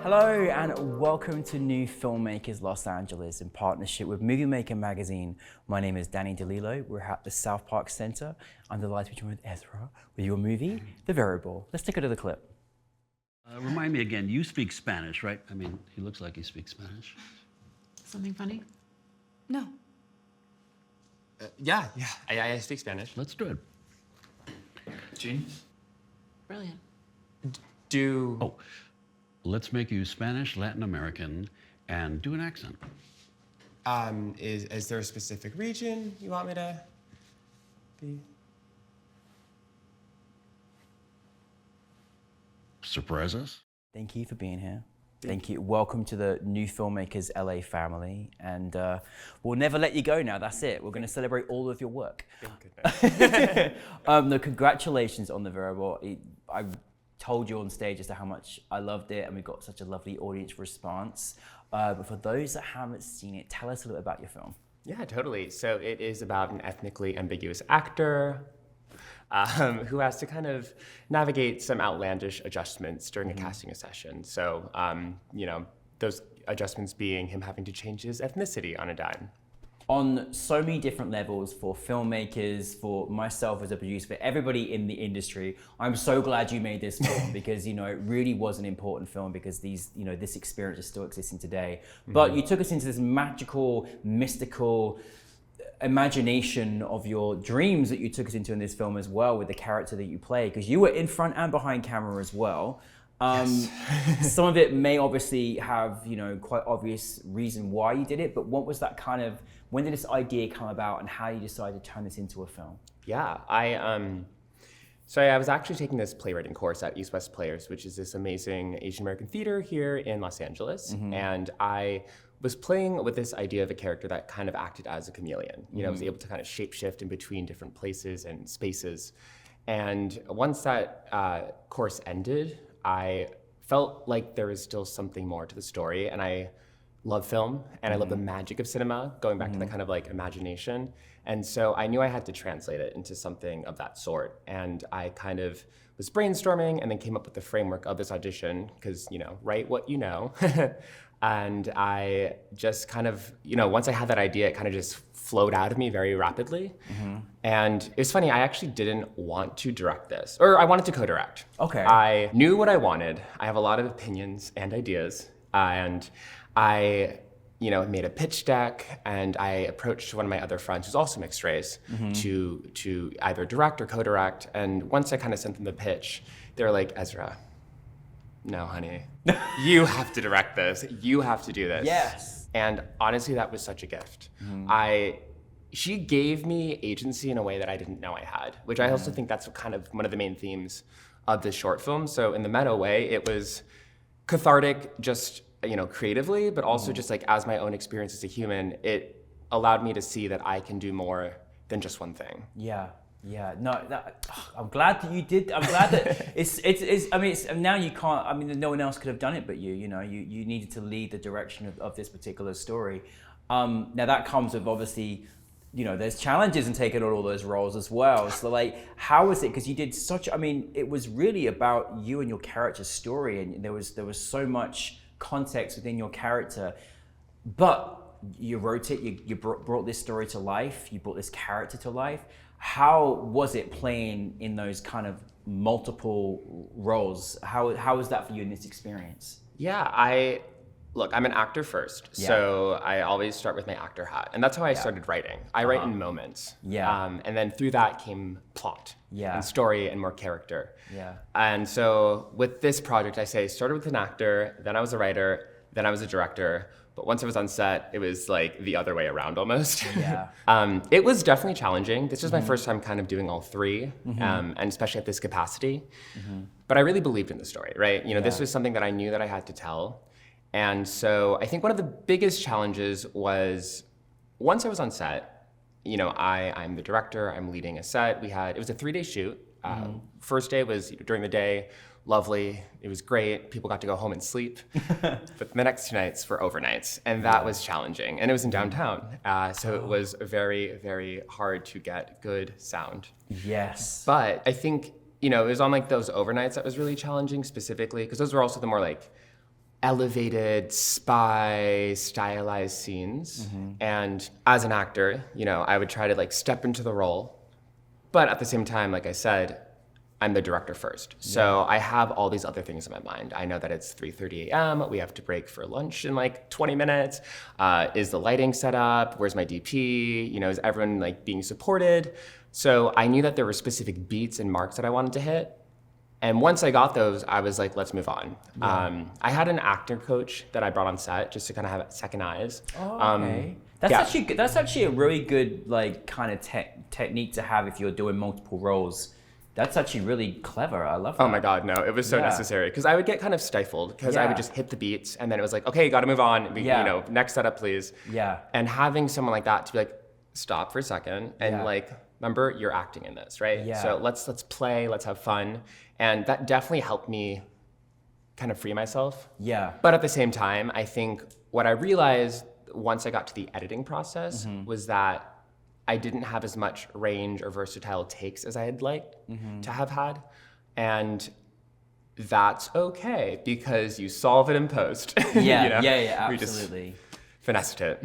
Hello and welcome to New Filmmakers Los Angeles in partnership with Movie Maker magazine. My name is Danny DeLillo. We're at the South Park Center. I'm delighted to be joined with Ezra with your movie, The Variable. Let's take a look at the clip. Remind me again, you speak Spanish, right? I mean, he looks like he speaks Spanish. Something funny? No. Yeah, I speak Spanish. Let's do it. Gene? Brilliant. Oh, let's make you Spanish, Latin American, and do an accent. Is there a specific region you want me to be? Surprise us? Thank you for being here. Thank you. Welcome to the New Filmmakers LA family. And we'll never let you go now. That's it. We're going to celebrate all of your work. No, congratulations on The Variable. I told you on stage as to how much I loved it, and we got such a lovely audience response. But for those that haven't seen it, tell us a little bit about your film. Yeah, totally. So it is about an ethnically ambiguous actor who has to kind of navigate some outlandish adjustments during a casting session. So, those adjustments being him having to change his ethnicity on a dime. On so many different levels for filmmakers, for myself as a producer, for everybody in the industry, I'm so glad you made this film because, it really was an important film because this experience is still existing today. But you took us into this magical, mystical imagination of your dreams that you took us into in this film as well with the character that you play, because you were in front and behind camera as well. Yes. Some of it may obviously have, quite obvious reason why you did it, but what was that when did this idea come about and how you decided to turn this into a film? Yeah, I was actually taking this playwriting course at East West Players, which is this amazing Asian American theater here in Los Angeles. And I was playing with this idea of a character that kind of acted as a chameleon. Was able to kind of shapeshift in between different places and spaces. And once that course ended, I felt like there was still something more to the story, and I love film, and I love the magic of cinema, going back to the kind of like imagination. And so I knew I had to translate it into something of that sort. And I kind of was brainstorming and then came up with the framework of this audition, because, write what you know. And I just kind of, once I had that idea, it kind of just flowed out of me very rapidly. And it was funny, I actually didn't want to direct this, or I wanted to co-direct. Okay. I knew what I wanted. I have a lot of opinions and ideas. And I, made a pitch deck, and I approached one of my other friends who's also mixed race to either direct or co-direct. And once I kind of sent them the pitch, they were like, Ezra, no, honey, you have to direct this. You have to do this. Yes. And honestly, that was such a gift. She gave me agency in a way that I didn't know I had, which I also think that's kind of one of the main themes of this short film. So in the meta way, it was cathartic just, creatively, but also just like as my own experience as a human, it allowed me to see that I can do more than just one thing. Yeah. No, I'm glad that you did. I'm glad that now you can't, no one else could have done it but you, you needed to lead the direction of this particular story. Now that comes with obviously, there's challenges in taking on all those roles as well. So like, how was it? Because you did it was really about you and your character's story, and there was so much context within your character, but you wrote it, you brought this story to life, you brought this character to life. How was it playing in those kind of multiple roles? How was that for you in this experience? Yeah, I'm an actor first, so I always start with my actor hat, and that's how I started writing. I write in moments, and then through that came plot, and story, and more character. And so with this project, I started with an actor, then I was a writer, then I was a director. But once I was on set, it was like the other way around almost. It was definitely challenging. This was my first time kind of doing all three, and especially at this capacity. But I really believed in the story, right? This was something that I knew that I had to tell. And so I think one of the biggest challenges was once I was on set, I'm the director, I'm leading a set. It was a 3-day shoot. First day was during the day, lovely, it was great, people got to go home and sleep. But the next 2 nights were overnights, and that was challenging. And it was in downtown, so it was very, very hard to get good sound. Yes. But I think, it was on like those overnights that was really challenging specifically, because those were also the more like elevated spy stylized scenes. And as an actor, I would try to like step into the role. But at the same time, like I said, I'm the director first. So I have all these other things in my mind. I know that it's 3:30 a.m. We have to break for lunch in like 20 minutes. Is the lighting set up? Where's my DP? Is everyone like being supported? So I knew that there were specific beats and marks that I wanted to hit. And once I got those, I was like, let's move on. I had an actor coach that I brought on set just to kind of have second eyes. Oh, okay. That's actually a really good like kind of technique to have if you're doing multiple roles. That's actually really clever. I love that. Oh my God, no, it was so necessary. Because I would get kind of stifled because I would just hit the beats and then it was like, okay, gotta move on. Next setup, please. Yeah. And having someone like that to be like, stop for a second and like, remember, you're acting in this, right? Yeah. So let's play, let's have fun. And that definitely helped me kind of free myself. Yeah. But at the same time, I think what I realized once I got to the editing process was that I didn't have as much range or versatile takes as I had liked to have had. And that's okay because you solve it in post. Absolutely. We just finessed it.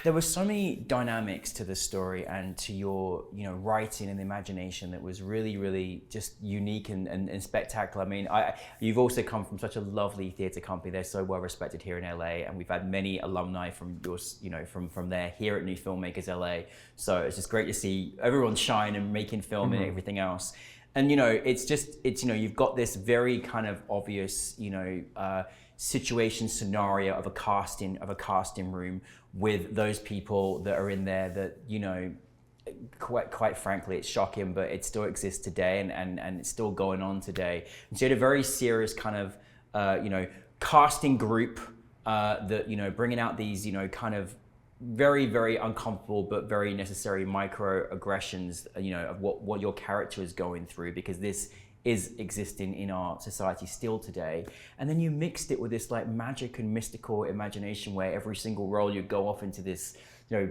There were so many dynamics to the story and to your, writing and imagination that was really, really just unique and spectacular. I mean, you've also come from such a lovely theatre company. They're so well respected here in LA, and we've had many alumni from yours, from there here at New Filmmakers LA. So it's just great to see everyone shine and making film and everything else. And it's you've got this very kind of obvious, situation scenario of a casting room with those people that are in there that quite frankly it's shocking, but it still exists today and it's still going on today. And so you had a very serious kind of casting group that bringing out these kind of very, very uncomfortable but very necessary microaggressions of what your character is going through, because this is existing in our society still today. And then you mixed it with this like magic and mystical imagination where every single role you go off into this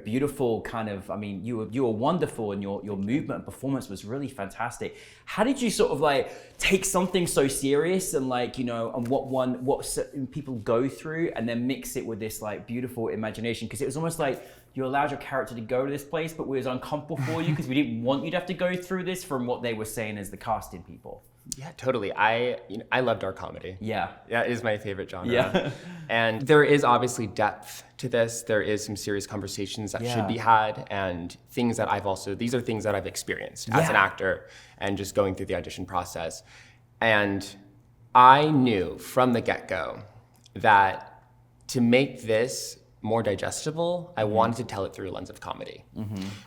beautiful kind of, you were wonderful, and your movement and performance was really fantastic. How did you sort of like take something so serious and like, and what certain people go through and then mix it with this like beautiful imagination? Because it was almost like you allowed your character to go to this place, but it was uncomfortable for you because we didn't want you to have to go through this from what they were saying as the casting people. Yeah, totally. I love dark comedy. Yeah. Yeah, it is my favorite genre. Yeah. And there is obviously depth to this. There is some serious conversations that should be had, and things that these are things that I've experienced as an actor and just going through the audition process. And I knew from the get-go that to make this more digestible, I wanted to tell it through a lens of comedy.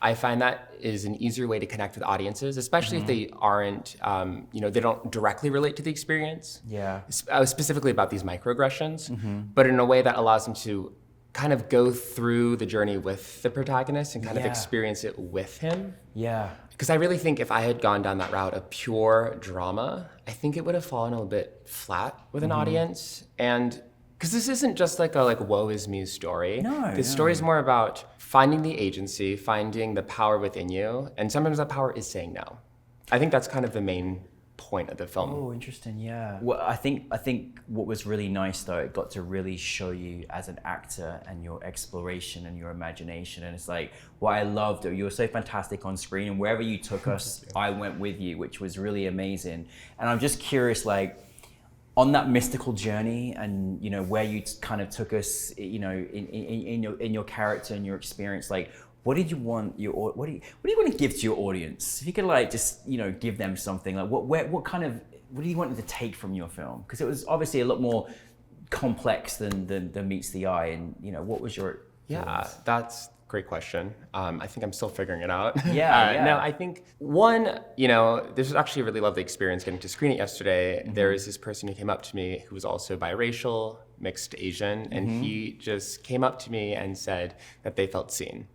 I find that is an easier way to connect with audiences, especially if they aren't, they don't directly relate to the experience. Yeah. Specifically about these microaggressions, but in a way that allows them to kind of go through the journey with the protagonist and kind of experience it with him. Yeah. Because I really think if I had gone down that route of pure drama, I think it would have fallen a little bit flat with an audience. And because this isn't just like a woe is me story. This story is more about finding the agency, finding the power within you, and sometimes that power is saying no. I think that's kind of the main point of the film. Oh, interesting, yeah. Well, I think what was really nice though, it got to really show you as an actor and your exploration and your imagination. And it's like, what I loved, you were so fantastic on screen, and wherever you took us, I went with you, which was really amazing. And I'm just curious, like, on that mystical journey, and where you kind of took us, in your character and your experience, like, what do you want to give to your audience? If you could like just give them something, like what do you want them to take from your film? Because it was obviously a lot more complex than meets the eye, and what was your that's a great question. I think I'm still figuring it out. No, I think one, this was actually a really lovely experience getting to screen it yesterday. There was this person who came up to me who was also biracial, mixed Asian, and he just came up to me and said that they felt seen.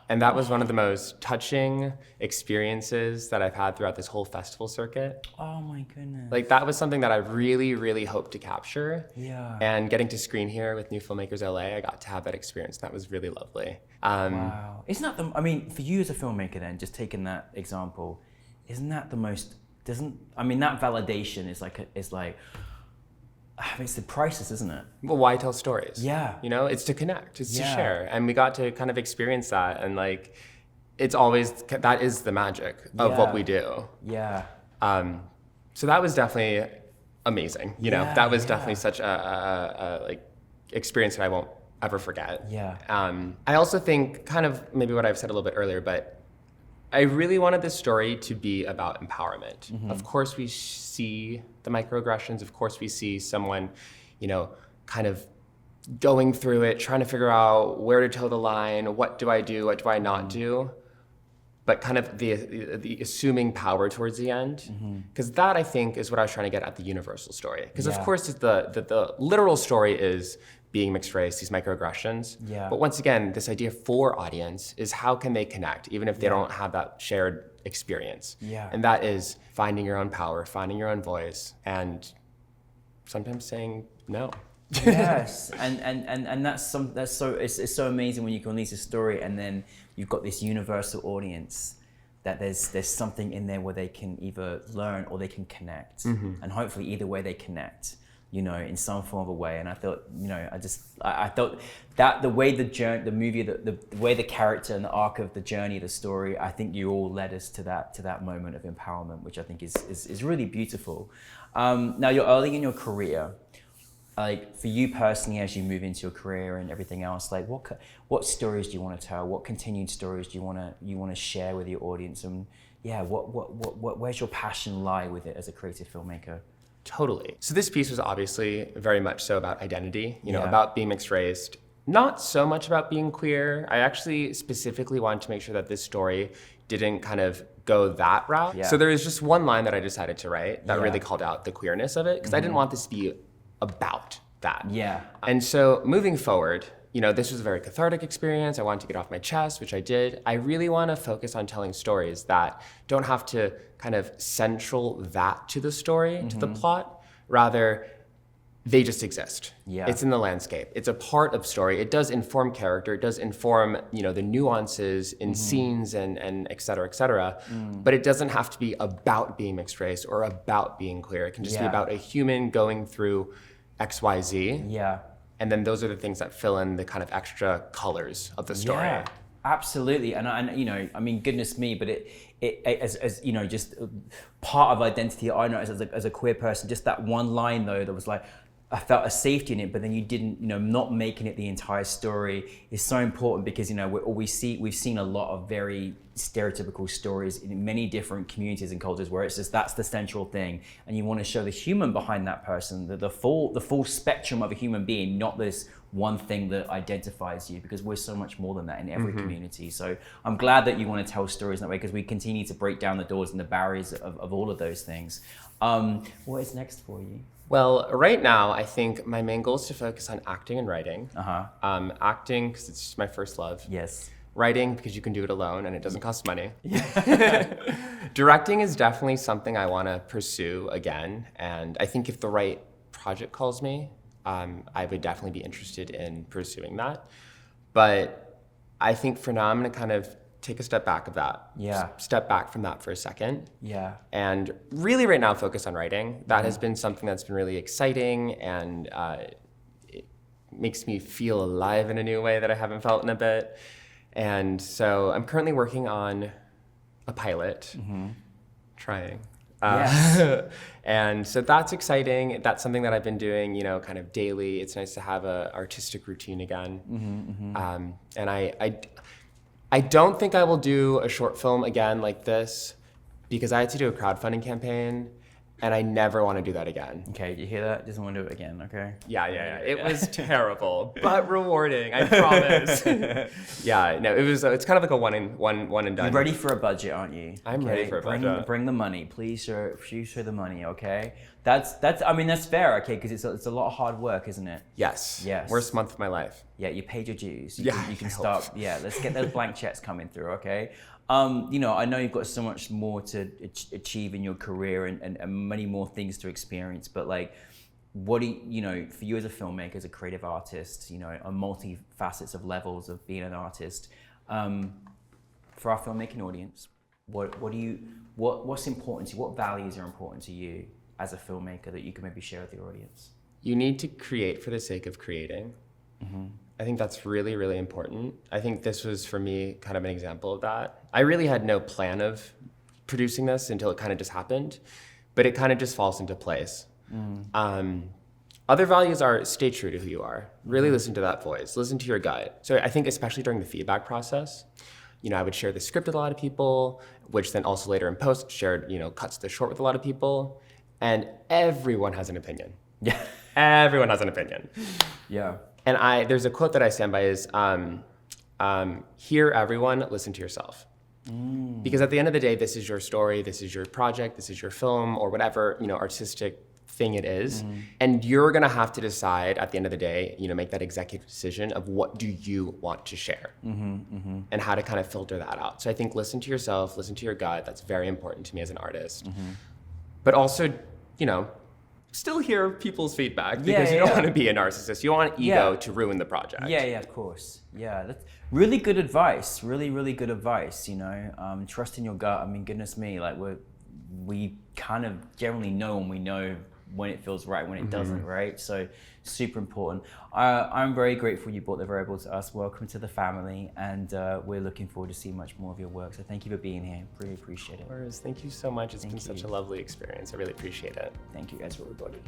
And that was one of the most touching experiences that I've had throughout this whole festival circuit. Oh my goodness. Like, that was something that I really, really hoped to capture. Yeah. And getting to screen here with New Filmmakers LA, I got to have that experience. That was really lovely. Wow. Isn't that for you as a filmmaker then, just taking that example, isn't that the most, that validation is like, it's the priceless, isn't it? Well, why tell stories? Yeah. You know, it's to connect, it's to share. And we got to kind of experience that. And like, it's always, that is the magic of what we do. Yeah. So that was definitely amazing. You know, that was definitely such a like experience that I won't ever forget. Yeah. I also think kind of maybe what I've said a little bit earlier, but I really wanted this story to be about empowerment. Mm-hmm. Of course, we see the microaggressions. Of course, we see someone, you know, kind of going through it, trying to figure out where to toe the line. What do I do? What do I not do? But kind of the assuming power towards the end, because that I think is what I was trying to get at the universal story. Because of course, the literal story is being mixed race, these microaggressions. Yeah. But once again, this idea for audience is how can they connect, even if they don't have that shared experience. Yeah. And that is finding your own power, finding your own voice, and sometimes saying no. Yes, and that's so it's so amazing when you can release a story and then you've got this universal audience that there's something in there where they can either learn or they can connect, and hopefully either way they connect, you know, in some form of a way. And I thought, you know, I thought that the way the movie, the way the character and the arc of the journey, the story, I think you all led us to that moment of empowerment, which I think is really beautiful. Now you're early in your career. Like for you personally, as you move into your career and everything else, like what stories do you want to tell? What continued stories do you want to share with your audience? And yeah, where's your passion lie with it as a creative filmmaker? Totally. So this piece was obviously very much so about identity, you know, about being mixed race, not so much about being queer. I actually specifically wanted to make sure that this story didn't kind of go that route. Yeah. So there is just one line that I decided to write that really called out the queerness of it, because I didn't want this to be about that. Yeah. And so moving forward, you know, this was a very cathartic experience. I wanted to get off my chest, which I did. I really want to focus on telling stories that don't have to kind of central that to the story, to the plot. Rather, they just exist. Yeah. It's in the landscape. It's a part of story. It does inform character. It does inform, you know, the nuances in scenes and et cetera, but it doesn't have to be about being mixed race or about being queer. It can just be about a human going through XYZ. Yeah. And then those are the things that fill in the kind of extra colors of the story. Yeah, absolutely. And you know, I mean, goodness me, but it as you know, just part of identity I know as a queer person, just that one line though that was like, I felt a safety in it, but then you didn't, you know, not making it the entire story is so important because, you know, we've seen a lot of very stereotypical stories in many different communities and cultures where it's just that's the central thing, and you want to show the human behind that person, the full spectrum of a human being, not this one thing that identifies you, because we're so much more than that in every community. So I'm glad that you want to tell stories that way, because we continue to break down the doors and the barriers of all of those things. What is next for you? Well, right now, I think my main goal is to focus on acting and writing. Acting, because it's just my first love. Yes. Writing, because you can do it alone and it doesn't cost money. Directing is definitely something I want to pursue again. And I think if the right project calls me, I would definitely be interested in pursuing that. But I think for now, I'm going to kind of take a step back of that. Yeah. Step back from that for a second. Yeah. And really right now focus on writing. That has been something that's been really exciting, and it makes me feel alive in a new way that I haven't felt in a bit. And so I'm currently working on a pilot, trying. Yes. And so that's exciting. That's something that I've been doing, you know, kind of daily. It's nice to have an artistic routine again. And I don't think I will do a short film again like this, because I had to do a crowdfunding campaign, and I never want to do that again. Okay, you hear that? Doesn't want to do it again, okay? Yeah. It was terrible, but rewarding, I promise. Yeah, no, it's kind of like a one and done. You're ready for a budget, aren't you? I'm ready for a budget. Bring the money, please show the money, okay? That's fair, okay, because it's a lot of hard work, isn't it? Yes. Worst month of my life. Yeah, you paid your dues. You can start. Yeah, let's get those blank checks coming through, okay? You know, I know you've got so much more to achieve in your career and many more things to experience, but like, what do you know, for you as a filmmaker, as a creative artist, you know, on multi-facets of levels of being an artist, for our filmmaking audience, what's important to you? What values are important to you as a filmmaker that you can maybe share with your audience? you need to create for the sake of creating. I think that's really, really important. I think this was, for me, kind of an example of that. I really had no plan of producing this until it kind of just happened, but it kind of just falls into place. Other values are stay true to who you are. Really listen to that voice. Listen to your gut. So I think especially during the feedback process, I would share the script with a lot of people, which then also later in post shared, cuts to the short with a lot of people. And everyone has an opinion. Yeah. Everyone has an opinion. Yeah. And there's a quote that I stand by is, hear everyone, listen to yourself. Because at the end of the day, this is your story, this is your project, this is your film, or whatever, artistic thing it is. And you're gonna have to decide at the end of the day, make that executive decision of what do you want to share and how to kind of filter that out. So I think listen to yourself, listen to your gut. That's very important to me as an artist. But also, still hear people's feedback because you don't want to be a narcissist. You don't want ego to ruin the project. Yeah, of course. Yeah, that's really good advice. Really, really good advice. Trust in your gut. I mean, goodness me, like we kind of generally know when we know when it feels right, when it doesn't, right? So super important. I'm very grateful you brought the variable to us. Welcome to the family, and we're looking forward to seeing much more of your work. So thank you for being here. Really appreciate it. Of course, thank you so much. It's been such a lovely experience. I really appreciate it. Thank you, Ezra, everybody.